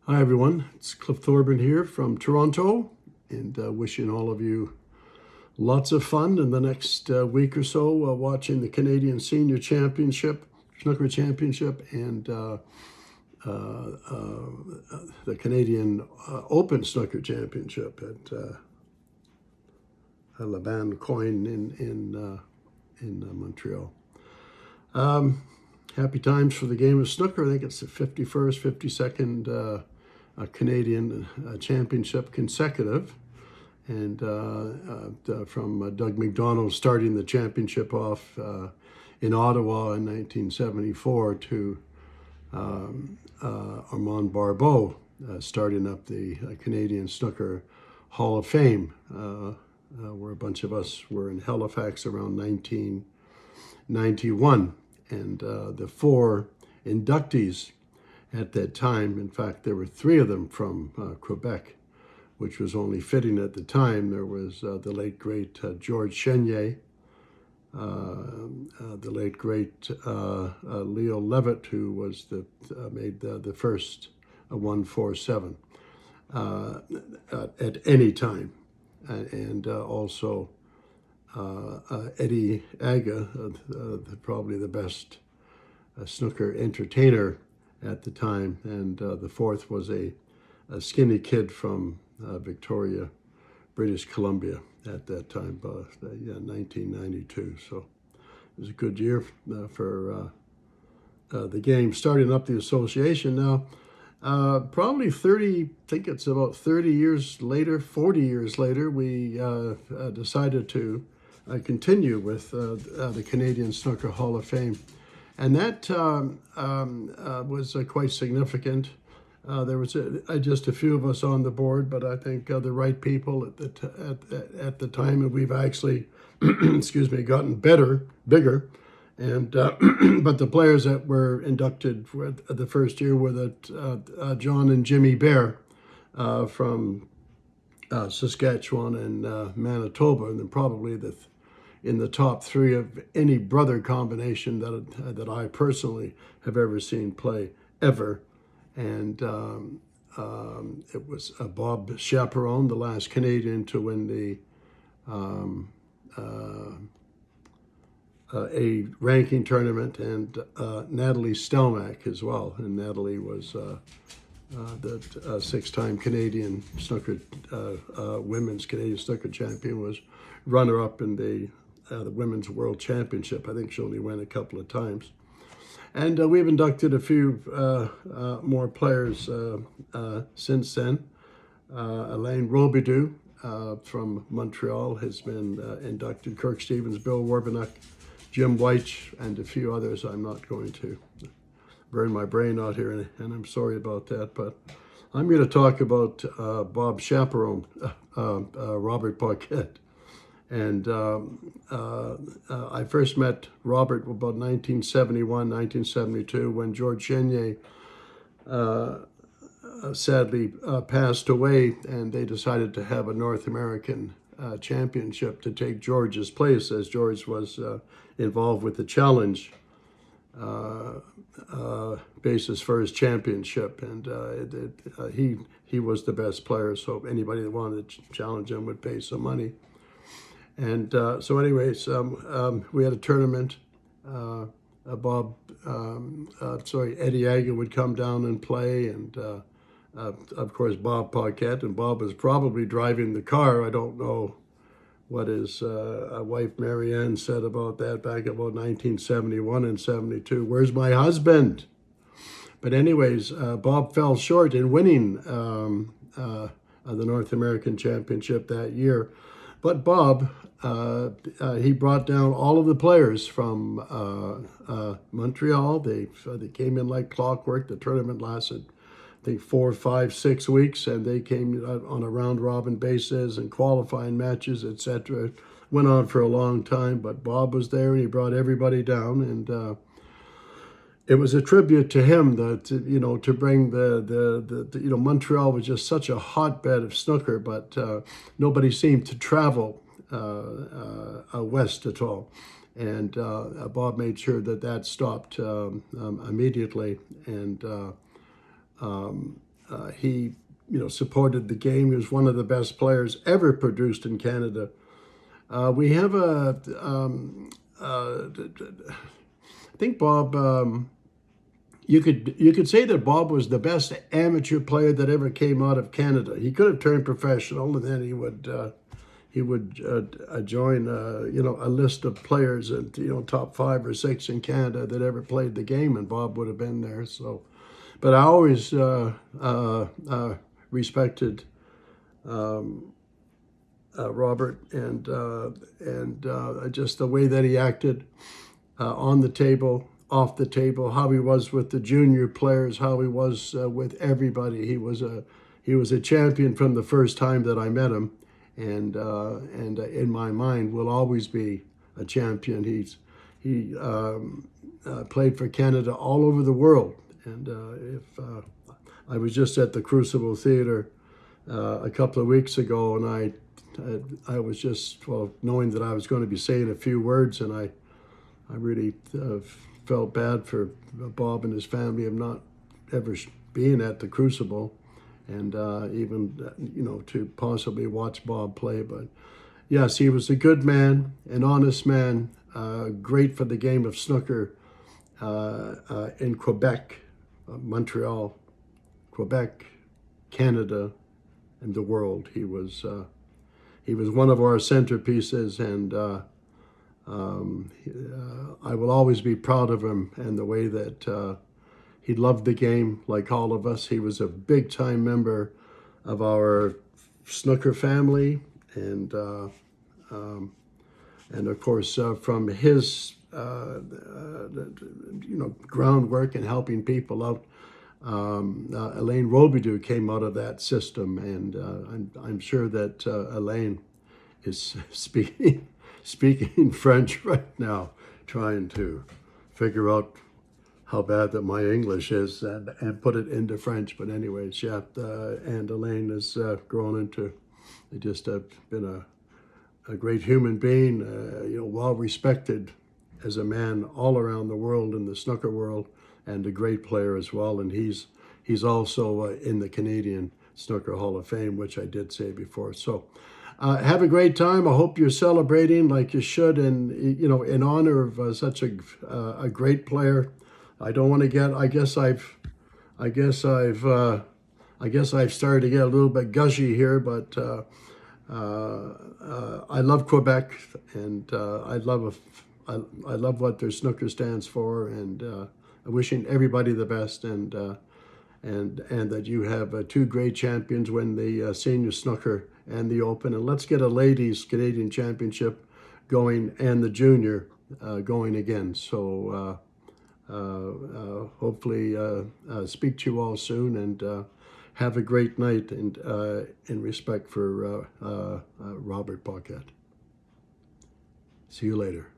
Hi everyone, it's Cliff Thorburn here from Toronto, and wishing all of you lots of fun in the next week or so watching the Canadian Senior Championship, Snooker Championship, and the Canadian Open Snooker Championship at Laban Coin in Montreal. Happy times for the game of snooker. I think it's the 51st, 52nd Canadian championship consecutive. And from Doug McDonald starting the championship off in Ottawa in 1974 to Armand Barbeau starting up the Canadian Snooker Hall of Fame, where a bunch of us were in Halifax around 1991. And the four inductees at that time, in fact, there were three of them from Quebec, which was only fitting at the time. There was the late, great George Chenier, the late, great Leo Levitt, who was made the first 147 at any time, and also Eddie Aga, probably the best snooker entertainer at the time, and the fourth was a skinny kid from Victoria, British Columbia at that time, 1992. So it was a good year for the game. Starting up the association now, probably 30, I think it's about 30 years later, 40 years later, we decided to continue with the Canadian Snooker Hall of Fame. And that was quite significant. There was just a few of us on the board, but I think the right people at the time, and we've actually, excuse me, gotten bigger. And but the players that were inducted the first year were the John and Jimmy Bear from Saskatchewan and Manitoba, and then probably in the top three of any brother combination that I personally have ever seen play ever. And it was Bob Chaperon, the last Canadian to win the a ranking tournament, and Natalie Stelmach as well. And Natalie was the six-time Canadian snooker, women's Canadian snooker champion, was runner-up in the Women's World Championship. I think she only went a couple of times. And we've inducted a few more players since then. Alain Robidoux from Montreal has been inducted. Kirk Stevens, Bill Warbenuk, Jim White, and a few others. I'm not going to burn my brain out here, and I'm sorry about that. But I'm going to talk about Bob Chaperon, Robert Paquette. And I first met Robert about 1971, 1972, when George Chenier sadly passed away, and they decided to have a North American championship to take George's place, as George was involved with the challenge basis for his championship, and he was the best player, so anybody that wanted to challenge him would pay some money. And so anyways, we had a tournament. Eddie Aga would come down and play, and of course Bob Paquette, and Bob was probably driving the car. I don't know what his wife Marianne said about that back about 1971 and 72. Where's my husband? But anyways, Bob fell short in winning the North American Championship that year. But Bob, he brought down all of the players from Montreal. They came in like clockwork. The tournament lasted, I think, 4, 5, 6 weeks, and they came on a round-robin basis and qualifying matches, etc. Went on for a long time, but Bob was there, and he brought everybody down, and it was a tribute to him that, to bring the Montreal was just such a hotbed of snooker, but nobody seemed to travel west at all. And Bob made sure that stopped immediately. And he, supported the game. He was one of the best players ever produced in Canada. We have I think Bob. You could say that Bob was the best amateur player that ever came out of Canada. He could have turned professional, and then he would join a list of players at top 5 or 6 in Canada that ever played the game, and Bob would have been there. So, but I always respected Robert and just the way that he acted on the table, off the table, how he was with the junior players, how he was with everybody. He was a champion from the first time that I met him, and in my mind will always be a champion. He played for Canada all over the world, and I was just at the Crucible Theatre a couple of weeks ago, and I was just knowing that I was going to be saying a few words, and I really felt bad for Bob and his family of not ever being at the Crucible, and even to possibly watch Bob play. But yes, he was a good man, an honest man, great for the game of snooker in Quebec, Montreal, Quebec, Canada, and the world. He was one of our centerpieces, and I will always be proud of him and the way that he loved the game like all of us. He was a big-time member of our snooker family, and of course from his groundwork and helping people out. Elaine Robidoux came out of that system, and I'm sure that Elaine is speaking French right now, trying to figure out how bad that my English is and put it into French. But anyways, yeah, and Elaine has grown into just been a great human being, well respected as a man all around the world in the snooker world, and a great player as well. And he's also in the Canadian Snooker Hall of Fame, which I did say before. So have a great time. I hope you're celebrating like you should, and in honor of such a great player. I don't want to get. I guess I've started to get a little bit gushy here, but I love Quebec, and I love what their snooker stands for, and wishing everybody the best, and that you have 2 great champions win the senior snooker and the Open, and let's get a ladies Canadian Championship going and the junior going again. So hopefully speak to you all soon, and have a great night, and in respect for Robert Paquette. See you later.